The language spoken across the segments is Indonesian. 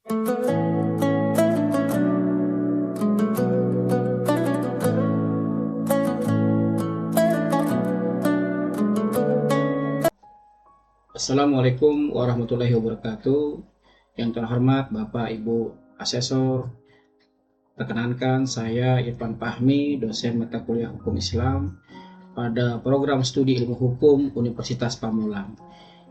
Assalamualaikum warahmatullahi wabarakatuh. Yang terhormat Bapak Ibu Asesor, perkenankan saya Irfan Fahmi, dosen mata kuliah Hukum Islam pada program studi Ilmu Hukum Universitas Pamulang.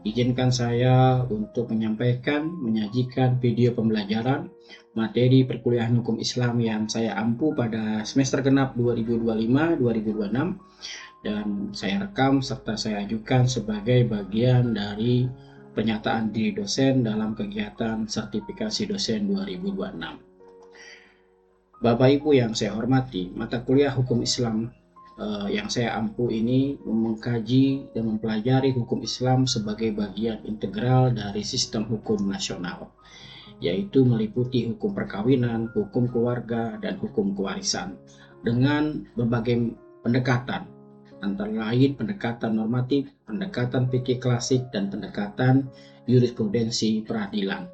Izinkan saya untuk menyajikan video pembelajaran materi perkuliahan Hukum Islam yang saya ampu pada semester genap 2025-2026 dan saya rekam serta saya ajukan sebagai bagian dari pernyataan diri dosen dalam kegiatan sertifikasi dosen 2026. Bapak Ibu yang saya hormati, mata kuliah Hukum Islam yang saya ampu ini mengkaji dan mempelajari hukum Islam sebagai bagian integral dari sistem hukum nasional, yaitu meliputi hukum perkawinan, hukum keluarga, dan hukum kewarisan dengan berbagai pendekatan, antara lain pendekatan normatif, pendekatan fikih klasik, dan pendekatan jurisprudensi peradilan.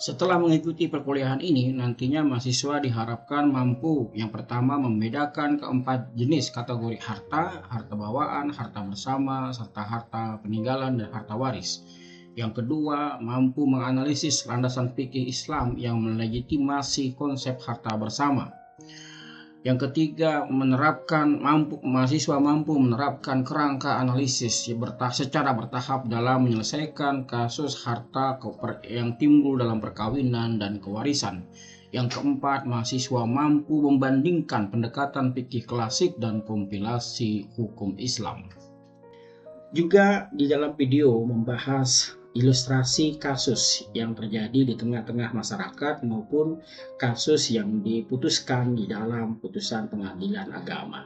Setelah mengikuti perkuliahan ini, nantinya mahasiswa diharapkan mampu yang pertama membedakan keempat jenis kategori harta, harta bawaan, harta bersama, serta harta peninggalan dan harta waris. Yang kedua, mampu menganalisis landasan fikih Islam yang melegitimasi konsep harta bersama. Yang ketiga, mahasiswa mampu menerapkan kerangka analisis secara bertahap dalam menyelesaikan kasus harta yang timbul dalam perkawinan dan kewarisan. Yang keempat, mahasiswa mampu membandingkan pendekatan fikih klasik dan kompilasi hukum Islam. Juga di dalam video membahas ilustrasi kasus yang terjadi di tengah-tengah masyarakat maupun kasus yang diputuskan di dalam putusan pengadilan agama.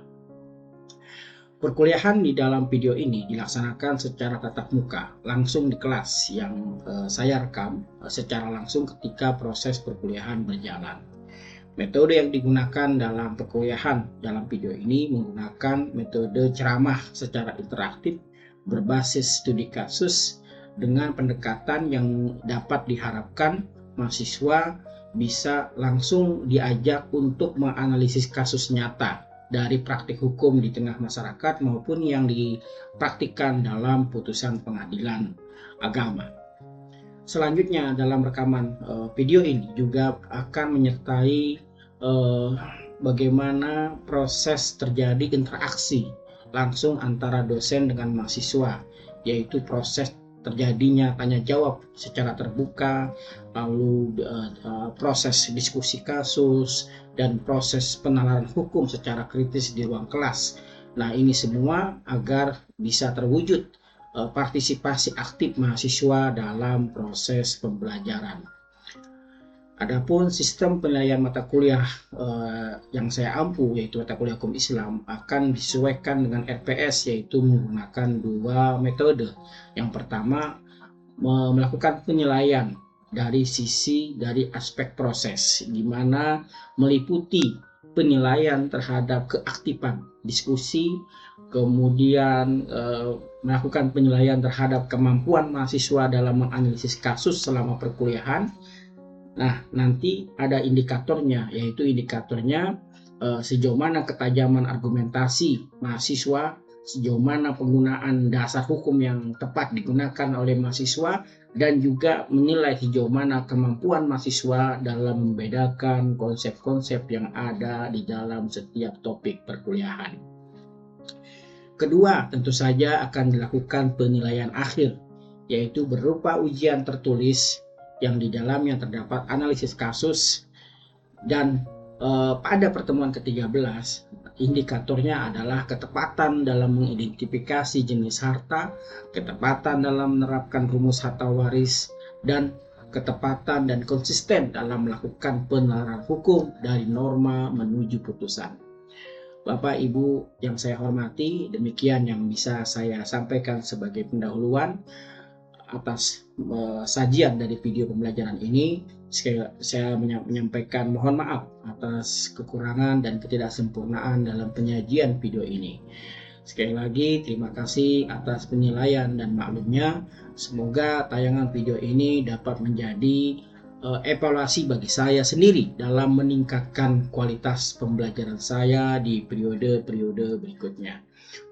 Perkuliahan di dalam video ini dilaksanakan secara tatap muka langsung di kelas yang saya rekam secara langsung ketika proses perkuliahan berjalan. Metode yang digunakan dalam perkuliahan dalam video ini menggunakan metode ceramah secara interaktif berbasis studi kasus dengan pendekatan yang dapat diharapkan mahasiswa bisa langsung diajak untuk menganalisis kasus nyata dari praktik hukum di tengah masyarakat maupun yang dipraktikkan dalam putusan pengadilan agama. Selanjutnya dalam rekaman video ini juga akan menyertai bagaimana proses terjadi interaksi langsung antara dosen dengan mahasiswa, yaitu proses terjadinya tanya jawab secara terbuka, lalu proses diskusi kasus, dan proses penalaran hukum secara kritis di ruang kelas. Nah, ini semua agar bisa terwujud partisipasi aktif mahasiswa dalam proses pembelajaran. Adapun sistem penilaian mata kuliah yang saya ampu, yaitu mata kuliah hukum Islam, akan disesuaikan dengan RPS, yaitu menggunakan dua metode. Yang pertama, melakukan penilaian dari aspek proses, di mana meliputi penilaian terhadap keaktifan diskusi, kemudian melakukan penilaian terhadap kemampuan mahasiswa dalam menganalisis kasus selama perkuliahan. Nah, nanti ada indikatornya, yaitu indikatornya sejauh mana ketajaman argumentasi mahasiswa, sejauh mana penggunaan dasar hukum yang tepat digunakan oleh mahasiswa, dan juga menilai sejauh mana kemampuan mahasiswa dalam membedakan konsep-konsep yang ada di dalam setiap topik perkuliahan. Kedua, tentu saja akan dilakukan penilaian akhir, yaitu berupa ujian tertulis yang di dalamnya terdapat analisis kasus, dan pada pertemuan ke-13 indikatornya adalah ketepatan dalam mengidentifikasi jenis harta, ketepatan dalam menerapkan rumus harta waris, dan ketepatan dan konsisten dalam melakukan penalaran hukum dari norma menuju putusan. Bapak Ibu yang saya hormati, demikian yang bisa saya sampaikan sebagai pendahuluan atas sajian dari video pembelajaran ini. Saya menyampaikan mohon maaf atas kekurangan dan ketidaksempurnaan dalam penyajian video ini. Sekali lagi terima kasih atas penilaian dan maklumnya. Semoga tayangan video ini dapat menjadi evaluasi bagi saya sendiri dalam meningkatkan kualitas pembelajaran saya di periode-periode berikutnya.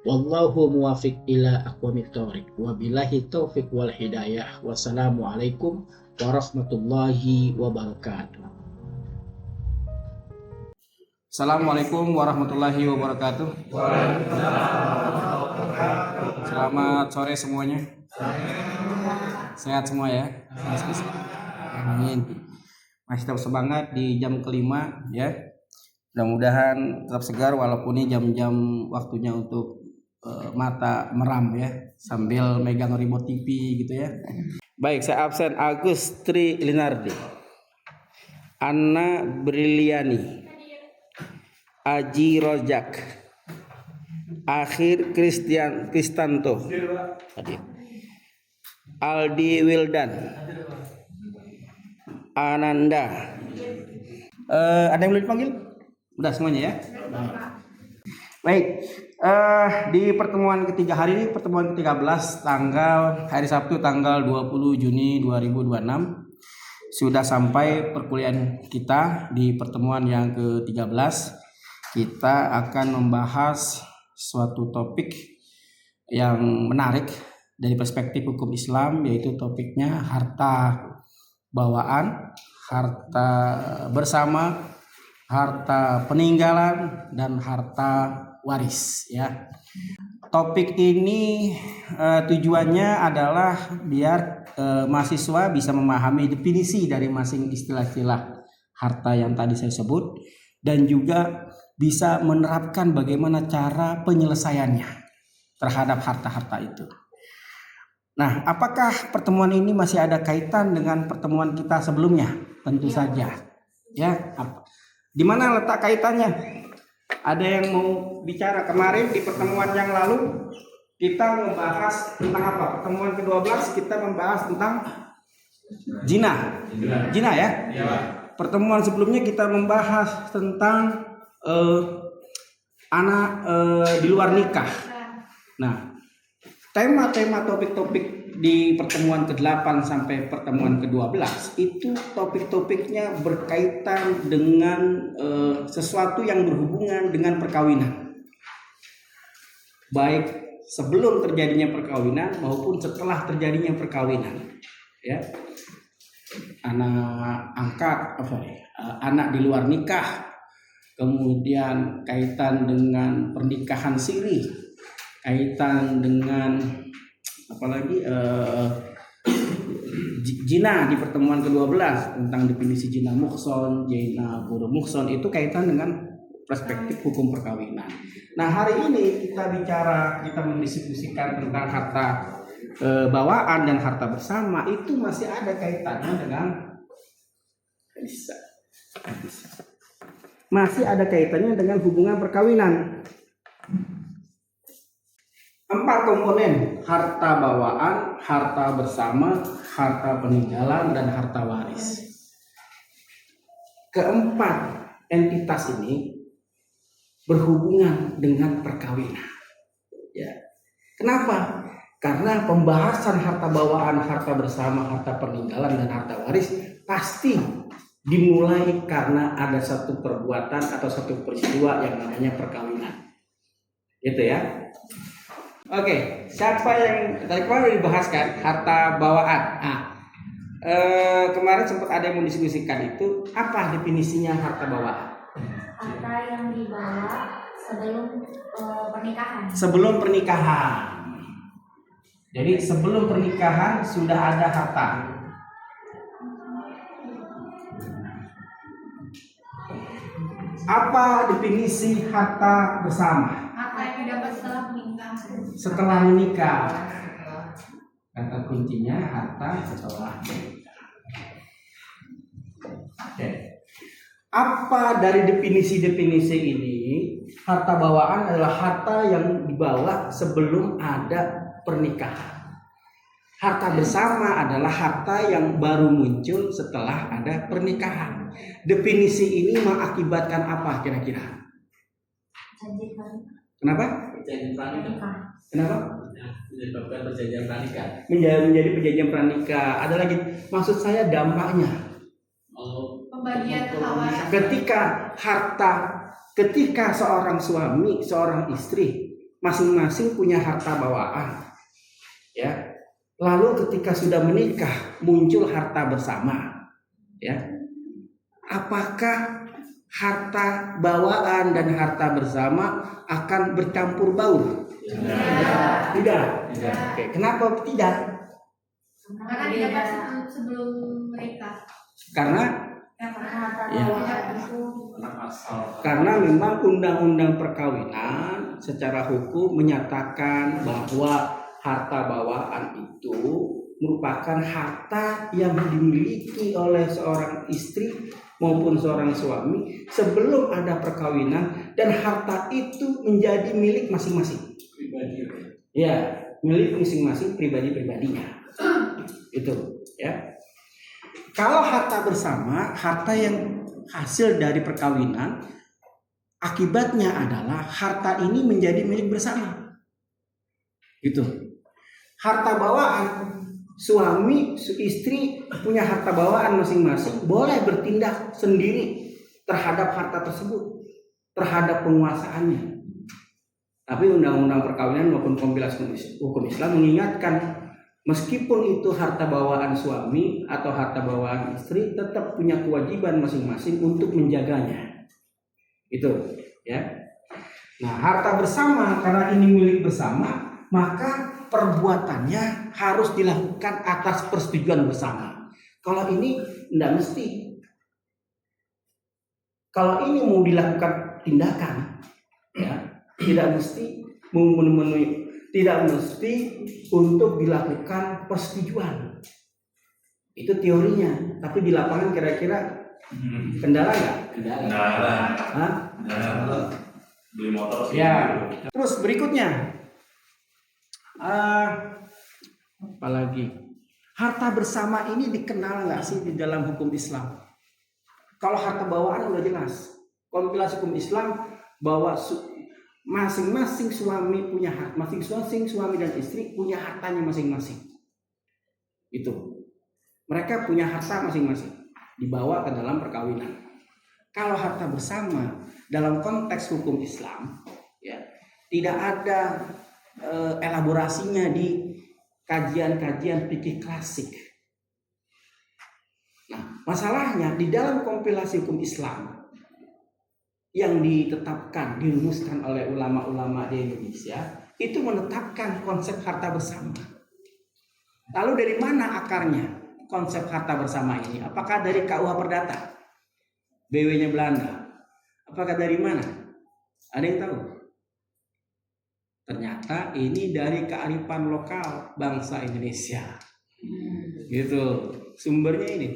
Wallahu muwafiq ila aqwamit thoriq. Wabillahi taufiq wal hidayah. Wassalamualaikum warahmatullahi wabarakatuh. Assalamualaikum warahmatullahi wabarakatuh. Selamat sore semuanya. Sehat semua ya. Amin. Masih tetap semangat di jam kelima ya. Mudah-mudahan tetap segar walaupun ini jam-jam waktunya untuk mata meram ya, sambil megang remote TV gitu ya. Baik, saya absen Agus Tri Linardi, Anna Briliani, Aji Rojak, Akhir Kristanto, Aldi Wildan, Ananda. Ada yang belum dipanggil? Udah semuanya ya. Baik, di pertemuan ketiga hari ini, pertemuan ke-13 hari Sabtu tanggal 20 Juni 2026 sudah sampai perkuliahan kita. Di pertemuan yang ke-13 kita akan membahas suatu topik yang menarik dari perspektif hukum Islam, yaitu topiknya harta bawaan, harta bersama, harta peninggalan, dan harta waris ya. Topik ini tujuannya adalah biar mahasiswa bisa memahami definisi dari masing istilah-istilah harta yang tadi saya sebut, dan juga bisa menerapkan bagaimana cara penyelesaiannya terhadap harta-harta itu. Nah, apakah pertemuan ini masih ada kaitan dengan pertemuan kita sebelumnya? Tentu saja. Ya, di mana letak kaitannya? Ada yang mau bicara? Kemarin di pertemuan yang lalu kita membahas tentang apa? Pertemuan ke-12 kita membahas tentang zina. Zina ya? Pertemuan sebelumnya kita membahas tentang anak di luar nikah. Nah, tema-tema topik-topik di pertemuan ke-8 sampai pertemuan ke-12 itu topik-topiknya berkaitan dengan sesuatu yang berhubungan dengan perkawinan, baik sebelum terjadinya perkawinan maupun setelah terjadinya perkawinan ya. Anak di luar nikah, kemudian kaitan dengan pernikahan siri, kaitan dengan apalagi zina di pertemuan ke-12 tentang definisi zina muhson, zina buru muhson, itu kaitan dengan perspektif hukum perkawinan. Nah, hari ini kita mendiskusikan tentang harta bawaan dan harta bersama, itu masih ada kaitannya dengan masih ada kaitannya dengan hubungan perkawinan. 4 komponen: harta bawaan, harta bersama, harta peninggalan, dan harta waris. Keempat entitas ini berhubungan dengan perkawinan. Ya. Kenapa? Karena pembahasan harta bawaan, harta bersama, harta peninggalan, dan harta waris pasti dimulai karena ada satu perbuatan atau satu peristiwa yang namanya perkawinan. Gitu ya. Oke, siapa yang tadi kemarin dibahaskan harta bawaan? Kemarin sempat ada yang mendiskusikan itu, apa definisinya harta bawaan? Harta yang dibawa sebelum pernikahan. Sebelum pernikahan. Jadi sebelum pernikahan sudah ada harta. Apa definisi harta bersama? Harta yang didapat setelah menikah. Setelah menikah. Kata kuncinya harta setelah menikah. Oke. Apa dari definisi-definisi ini? Harta bawaan adalah harta yang dibawa sebelum ada pernikahan. Harta bersama adalah harta yang baru muncul setelah ada pernikahan. Definisi ini mengakibatkan apa kira-kira? Kenapa? Perjanjian pranikah. Kenapa? Menyebabkan perjanjian pranikah. Menjadi perjanjian pranikah. Ada lagi, maksud saya dampaknya. bagian hawa. Ketika seorang suami, seorang istri masing-masing punya harta bawaan, ya. Lalu ketika sudah menikah muncul harta bersama, ya. Apakah harta bawaan dan harta bersama akan bercampur baur? Tidak. Oke, kenapa tidak? Karena didapat sebelum menikah. Karena Harta Ya. bawaan itu Karena memang undang-undang perkawinan secara hukum menyatakan bahwa harta bawaan itu merupakan harta yang dimiliki oleh seorang istri maupun seorang suami sebelum ada perkawinan, dan harta itu menjadi milik masing-masing. Ya, milik masing-masing pribadi-pribadinya. Itu, ya. Kalau harta bersama, harta yang hasil dari perkawinan, akibatnya adalah harta ini menjadi milik bersama. Gitu. Harta bawaan, suami, istri punya harta bawaan masing-masing, boleh bertindak sendiri terhadap harta tersebut, terhadap penguasaannya. Tapi undang-undang perkawinan maupun kompilasi hukum Islam mengingatkan, meskipun itu harta bawaan suami atau harta bawaan istri, tetap punya kewajiban masing-masing untuk menjaganya. Itu, ya. Nah, harta bersama karena ini milik bersama, maka perbuatannya harus dilakukan atas persetujuan bersama. Kalau ini tidak mesti. Kalau ini mau dilakukan tindakan, ya, tidak mesti memenuhi, tidak mesti untuk dilakukan persetujuan. Itu teorinya, tapi di lapangan kira-kira kendala nggak? Kendala. Hah? Beli motor sih. Ya. Terus berikutnya, apalagi harta bersama ini dikenal nggak sih di dalam hukum Islam? Kalau harta bawaan udah jelas. Kompilasi hukum Islam bahwa masing-masing suami punya hak, masing-masing suami dan istri punya hartanya masing-masing. Itu. Mereka punya harta masing-masing, dibawa ke dalam perkawinan. Kalau harta bersama dalam konteks hukum Islam, ya, tidak ada elaborasinya di kajian-kajian fikih klasik. Nah, masalahnya di dalam kompilasi hukum Islam yang ditetapkan, dirumuskan oleh ulama-ulama di Indonesia, itu menetapkan konsep harta bersama. Lalu dari mana akarnya konsep harta bersama ini? Apakah dari KUH Perdata, BW-nya Belanda? Apakah dari mana? Ada yang tahu? Ternyata ini dari kearifan lokal bangsa Indonesia. Gitu. Sumbernya ini.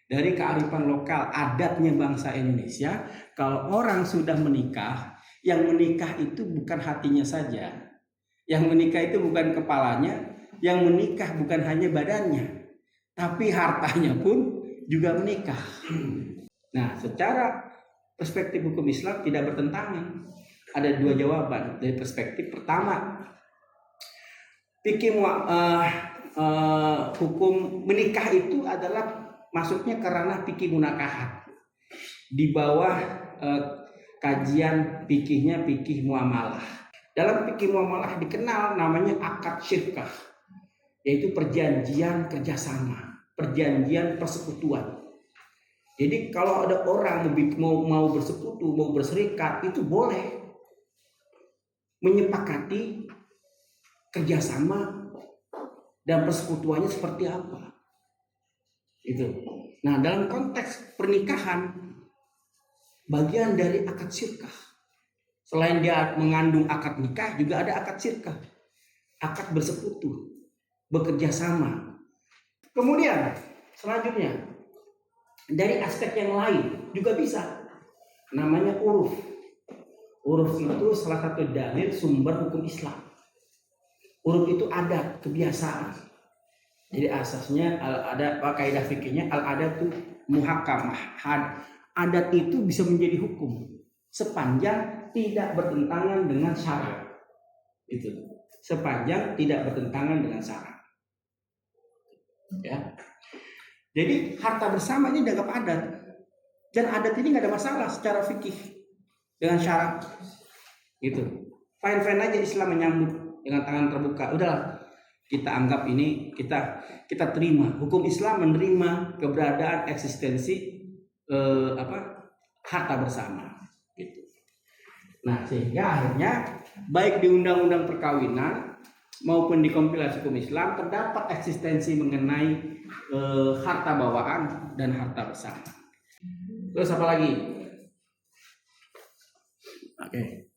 Dari kearifan lokal adatnya bangsa Indonesia, kalau orang sudah menikah, yang menikah itu bukan hatinya saja. Yang menikah itu bukan kepalanya, yang menikah bukan hanya badannya, tapi hartanya pun juga menikah. Nah, secara perspektif hukum Islam tidak bertentangan. Ada dua jawaban dari perspektif. Pertama, hukum menikah itu adalah masuknya ke ranah fikih munakahat. Di bawah kajian fikihnya fikih muamalah. Dalam fikih muamalah dikenal namanya akad syirkah, yaitu perjanjian kerjasama, perjanjian persekutuan. Jadi kalau ada orang mau bersekutu, mau berserikat, itu boleh menyepakati kerjasama dan persekutuannya seperti apa. Itu. Nah, dalam konteks pernikahan, bagian dari akad syirkah, selain dia mengandung akad nikah, juga ada akad syirkah, akad bersekutu, bekerja sama. Kemudian selanjutnya, dari aspek yang lain juga bisa, namanya uruf. Uruf itu salah satu dalil sumber hukum Islam. Uruf itu adat, kebiasaan. Jadi asasnya ada kaidah fikihnya al-adatu muhakkamah. Adat itu bisa menjadi hukum sepanjang tidak bertentangan dengan syarak. Itu. Sepanjang tidak bertentangan dengan syarak. Ya. Jadi harta bersama ini dianggap adat. Dan adat ini nggak ada masalah secara fikih dengan syarat gitu. Fine aja Islam menyambut dengan tangan terbuka. Udahlah, kita anggap ini kita terima. Hukum Islam menerima keberadaan eksistensi harta bersama gitu. Nah, sehingga akhirnya baik di undang-undang perkawinan maupun di kompilasi hukum Islam terdapat eksistensi mengenai harta bawaan dan harta bersama. Terus apa lagi? Oke.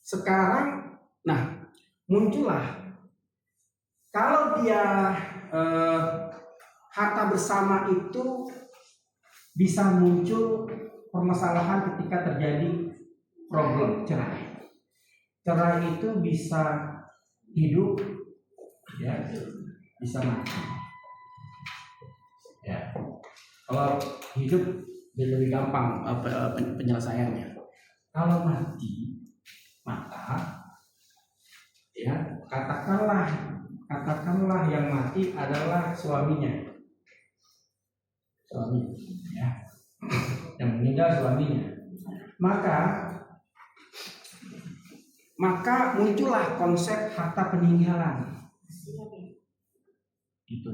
Sekarang, nah, muncullah kalau dia harta bersama itu bisa muncul permasalahan ketika terjadi problem cerai. Cerai itu bisa hidup, ya, bisa mati. Ya, kalau hidup lebih gampang penyelesaiannya. Kalau mati, maka ya katakanlah yang mati adalah suaminya, ya, yang meninggal suaminya. Maka muncullah konsep harta peninggalan. Itu.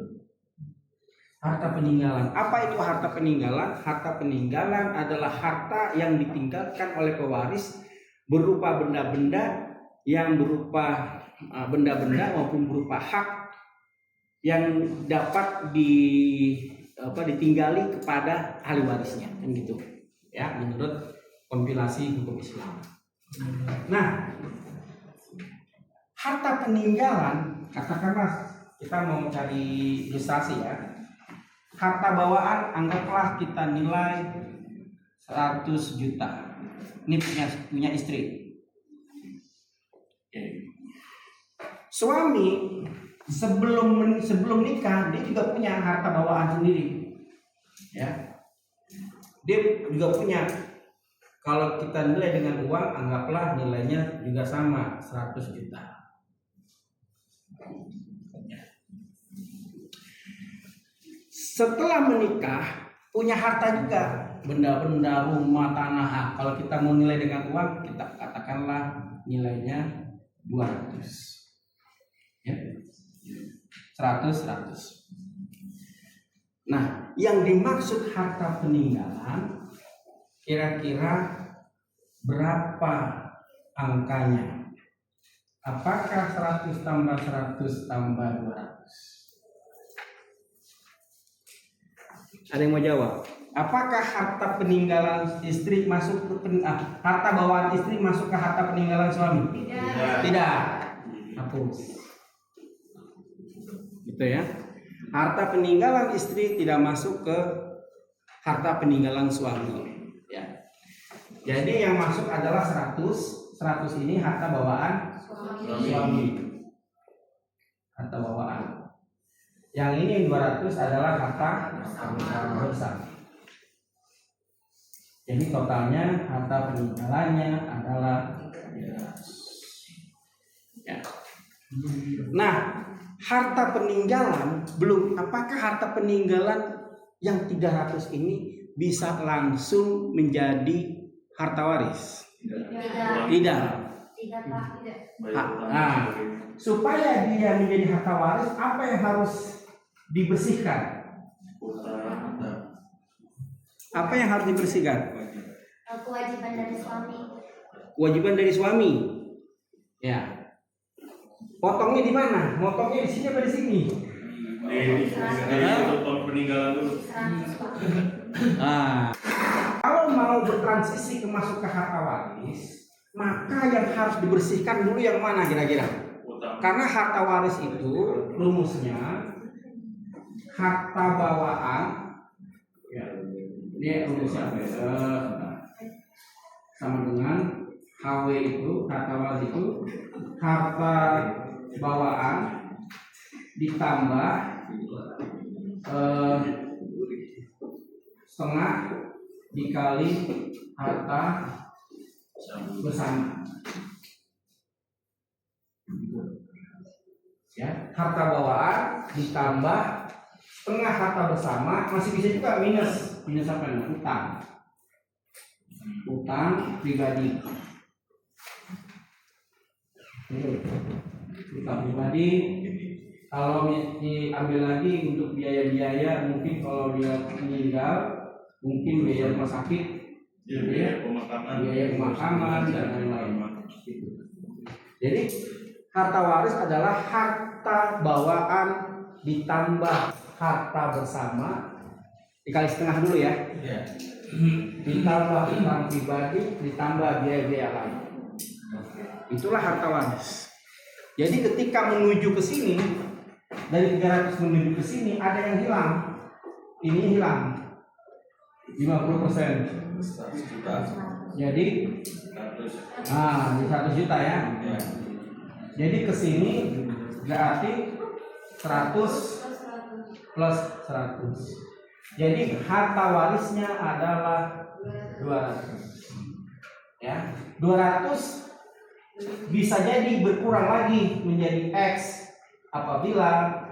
Harta peninggalan. Apa itu harta peninggalan? Harta peninggalan adalah harta yang ditinggalkan oleh pewaris berupa benda-benda yang berupa benda-benda maupun berupa hak yang dapat ditinggali kepada ahli warisnya, kan gitu. Ya, menurut kompilasi hukum Islam. Nah, harta peninggalan, katakanlah kita mau cari ilustrasi ya. Harta bawaan anggaplah kita nilai 100 juta. Ini punya istri. Suami sebelum nikah dia juga punya harta bawaan sendiri. Ya. Dia juga punya. Kalau kita nilai dengan uang, anggaplah nilainya juga sama 100 juta. Setelah menikah punya harta juga, benda-benda, rumah, tanah. Kalau kita mau nilai dengan uang, kita katakanlah nilainya 200. Ya. 100. Nah, yang dimaksud harta peninggalan kira-kira berapa angkanya? Apakah 100 tambah 100 tambah 200? Ada yang mau jawab? Apakah harta peninggalan istri masuk ke harta bawaan istri masuk ke harta peninggalan suami? Tidak. Hapus. Gitu ya. Harta peninggalan istri tidak masuk ke harta peninggalan suami. Ya. Jadi yang masuk adalah 100. 100 ini harta bawaan suami. Harta bawaan. Yang ini 200 adalah harta bersama. Jadi totalnya harta peninggalannya adalah 300. Ya. Nah, harta peninggalan belum. Apakah harta peninggalan yang 300 ini bisa langsung menjadi harta waris? Tidak. Nah, supaya dia menjadi harta waris, apa yang harus dibersihkan? Apa yang harus dibersihkan? Kewajiban dari suami. Kewajiban dari suami. Ya. Potongnya di mana? Motongnya di sini apa di sini? Peninggalan dulu. Kalau mau bertransisi ke masuk ke harta waris, maka yang harus dibersihkan dulu yang mana kira-kira? Karena harta waris itu rumusnya harta bawaan, ya, ini rumusnya sama dengan HW itu, harta waris itu harta bawaan ditambah setengah dikali harta bersama. Ya, harta bawaan ditambah setengah harta bersama, masih bisa juga minus apa nih? Utang. Utang pribadi. Utang pribadi. Kalau diambil lagi untuk biaya-biaya, mungkin kalau dia meninggal, mungkin biaya rumah sakit, Biaya pemakaman dan lain-lain. Jadi harta waris adalah harta bawaan ditambah harta bersama, dikali setengah dulu ya. Iya. Ditambah utang pribadi, ditambah biaya-biaya lain. Itulah harta waris. Jadi ketika menuju ke sini, dari 300 menuju ke sini ada yang hilang. Ini hilang 50%. 100 juta. Jadi 100. di 100 juta ya. Ya. Jadi ke sini berarti 100 plus 100. Jadi harta warisnya adalah 200. Ya, 200 bisa jadi berkurang lagi menjadi X apabila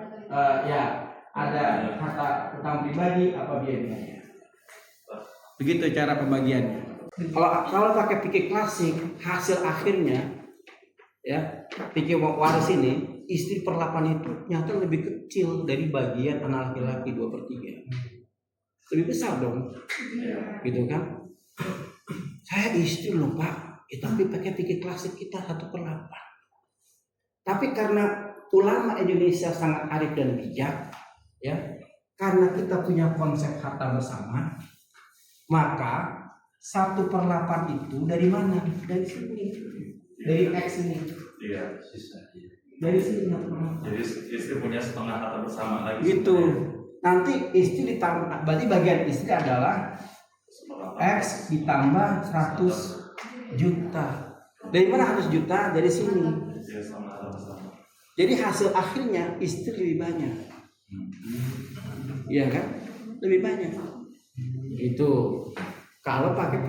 ya ada harta utang pribadi apa biayanya. Begitu cara pembagiannya. Kalau pakai fikih klasik, hasil akhirnya ya fikih waris ini istri per 8 itu nyata lebih kecil dari bagian anak laki-laki 2/3. Lebih besar dong, gitu kan? Saya istri loh Pak, tapi pakai fikih klasik kita 1/8. Tapi karena ulama Indonesia sangat arif dan bijak, ya, karena kita punya konsep harta bersama, maka 1/8 itu dari mana? Dari sini, dari X ini, Iya, sisa. dari sini. Jadi istri punya setengah harta bersama lagi. Gitu. Nanti istri ditambah, berarti bagian istri adalah X ditambah 100 juta. Dari mana 100 juta? Dari sini. Iya, setengah harta bersama. Jadi hasil akhirnya istri lebih banyak. Iya kan? Lebih banyak. Itu kalau pakai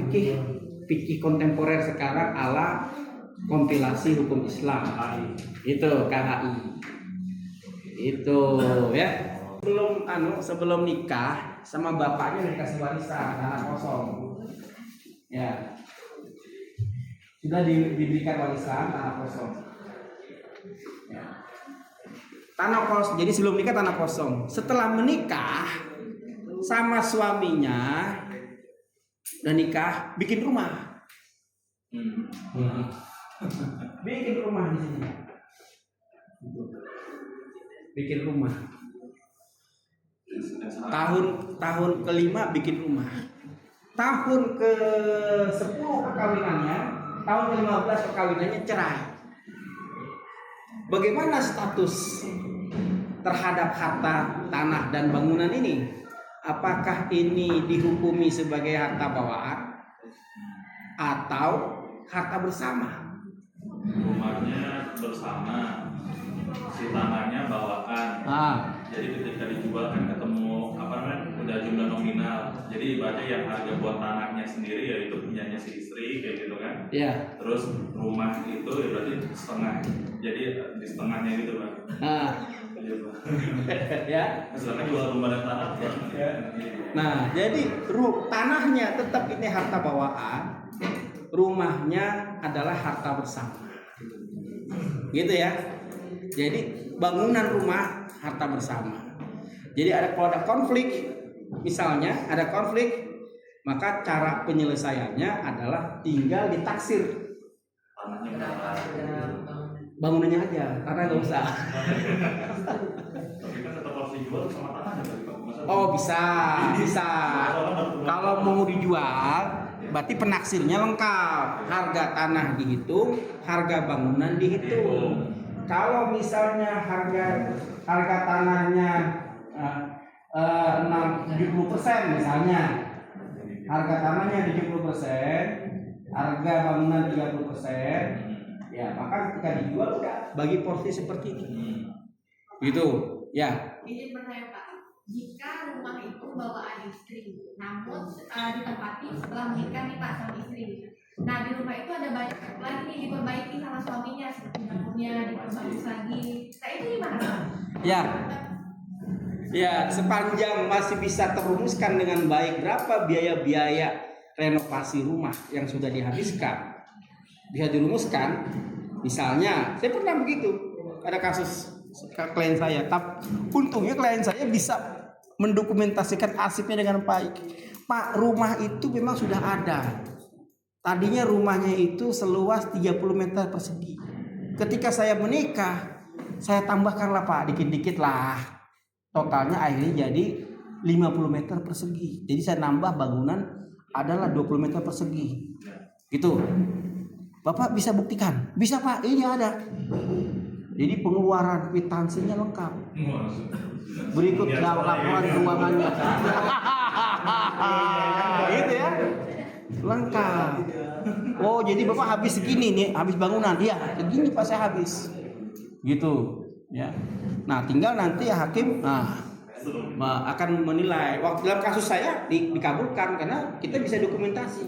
fikih kontemporer sekarang ala kompilasi hukum Islam. Itu KHI. Itu ya. Sebelum nikah sama bapaknya dikasih warisan tanah kosong. Ya. Sudah diberikan warisan tanah kosong. Ya. Tanah kosong. Jadi sebelum nikah tanah kosong. Setelah menikah sama suaminya dan nikah bikin rumah. Bikin rumah di sini. Bikin rumah. Tahun kelima bikin rumah. Tahun ke-10 perkawinannya, tahun ke-15 perkawinannya cerai. Bagaimana status terhadap harta tanah dan bangunan ini? Apakah ini dihukumi sebagai harta bawaan atau harta bersama? Rumahnya bersama, si tanahnya bawaan. Jadi ketika dijual kan ketemu udah jumlah nominal. Jadi ibaratnya yang harga buat tanahnya sendiri ya itu punyanya si istri kayak gitu kan. Iya. Terus rumah itu ya berarti setengah. Jadi di setengahnya gitu Pak. Ya. Sedangkan jual rumah dan tanah. Nah, jadi tanahnya tetap ini harta bawaan, rumahnya adalah harta bersama. Gitu ya. Jadi bangunan rumah harta bersama. Jadi kalau ada konflik, misalnya ada konflik, maka cara penyelesaiannya adalah tinggal ditaksir. Tanahnya berapa? Bangunannya aja, karena nggak usah. Tapi kan tetap harus dijual sama tanahnya tadi Pak. Oh bisa. Kalau mau dijual, berarti penaksirnya lengkap. Harga tanah dihitung, harga bangunan dihitung. Kalau misalnya harga tanahnya 70% misalnya, harga tanahnya 70%, harga bangunan 30%, ya maka ketika dijual udah bagi porsi seperti ini. Gitu, ya. Izin bertanya Pak, jika rumah itu bawaan istri, namun ditempati setelah menikah nih Pak sama istri. Nah di rumah itu ada banyak lagi nih diperbaiki sama suaminya, seperti dapurnya diperbaiki lagi. Nah itu gimana Pak? Ya, sepanjang masih bisa terumuskan dengan baik berapa biaya-biaya renovasi rumah yang sudah dihabiskan bisa dirumuskan. Misalnya saya pernah begitu, ada kasus klien saya, tapi untungnya klien saya bisa mendokumentasikan arsipnya dengan baik. Pak, rumah itu memang sudah ada. Tadinya rumahnya itu seluas 30 meter persegi. Ketika saya menikah, saya tambahkanlah Pak, dikit-dikit lah. Totalnya akhirnya jadi 50 meter persegi. Jadi saya nambah bangunan adalah 20 meter persegi. Gitu. Bapak bisa buktikan? Bisa Pak, ini ada. Jadi pengeluaran kwitansinya lengkap. Berikut laporan keuangannya. Gitu ya. Lengkap. Oh, jadi Bapak habis segini nih, habis bangunan. Iya, segini Pak saya habis. Gitu, ya. Nah, tinggal nanti ya hakim akan menilai. Waktu dalam kasus saya dikabulkan karena kita bisa dokumentasi.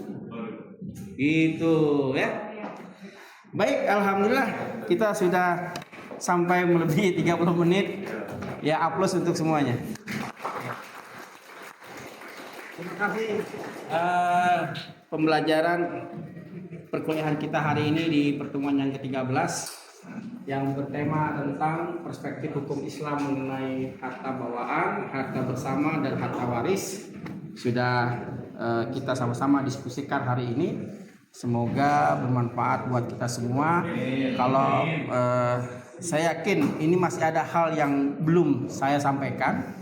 Gitu, ya. Baik, alhamdulillah kita sudah sampai melebihi 30 menit. Ya, aplaus untuk semuanya. Terima kasih. Pembelajaran perkuliahan kita hari ini di pertemuan yang ke-13 yang bertema tentang perspektif hukum Islam mengenai harta bawaan, harta bersama, dan harta waris sudah kita sama-sama diskusikan hari ini. Semoga bermanfaat buat kita semua. Kalau saya yakin ini masih ada hal yang belum saya sampaikan,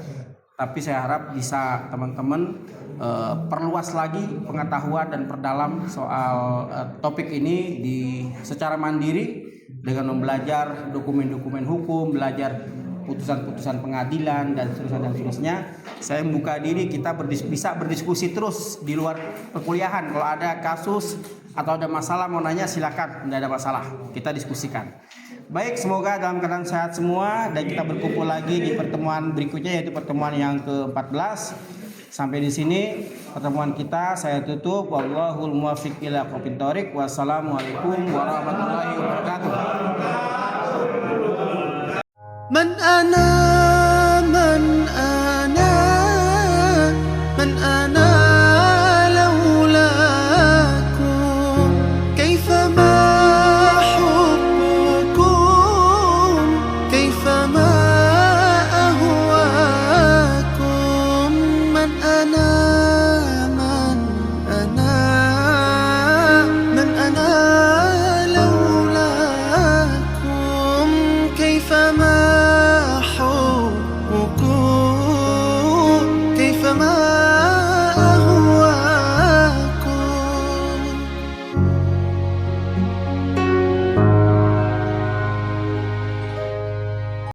tapi saya harap bisa teman-teman perluas lagi pengetahuan dan perdalam soal topik ini secara mandiri dengan belajar dokumen-dokumen hukum, belajar putusan-putusan pengadilan dan seterusnya. Saya membuka diri kita bisa berdiskusi terus di luar perkuliahan. Kalau ada kasus atau ada masalah mau nanya silakan, tidak ada masalah, kita diskusikan. Baik, semoga dalam keadaan sehat semua dan kita berkumpul lagi di pertemuan berikutnya yaitu pertemuan yang ke-14. Sampai di sini pertemuan kita, saya tutup. Wallahul muwaffiq ila aqwamit thoriq. Wassalamualaikum warahmatullahi wabarakatuh. Man ana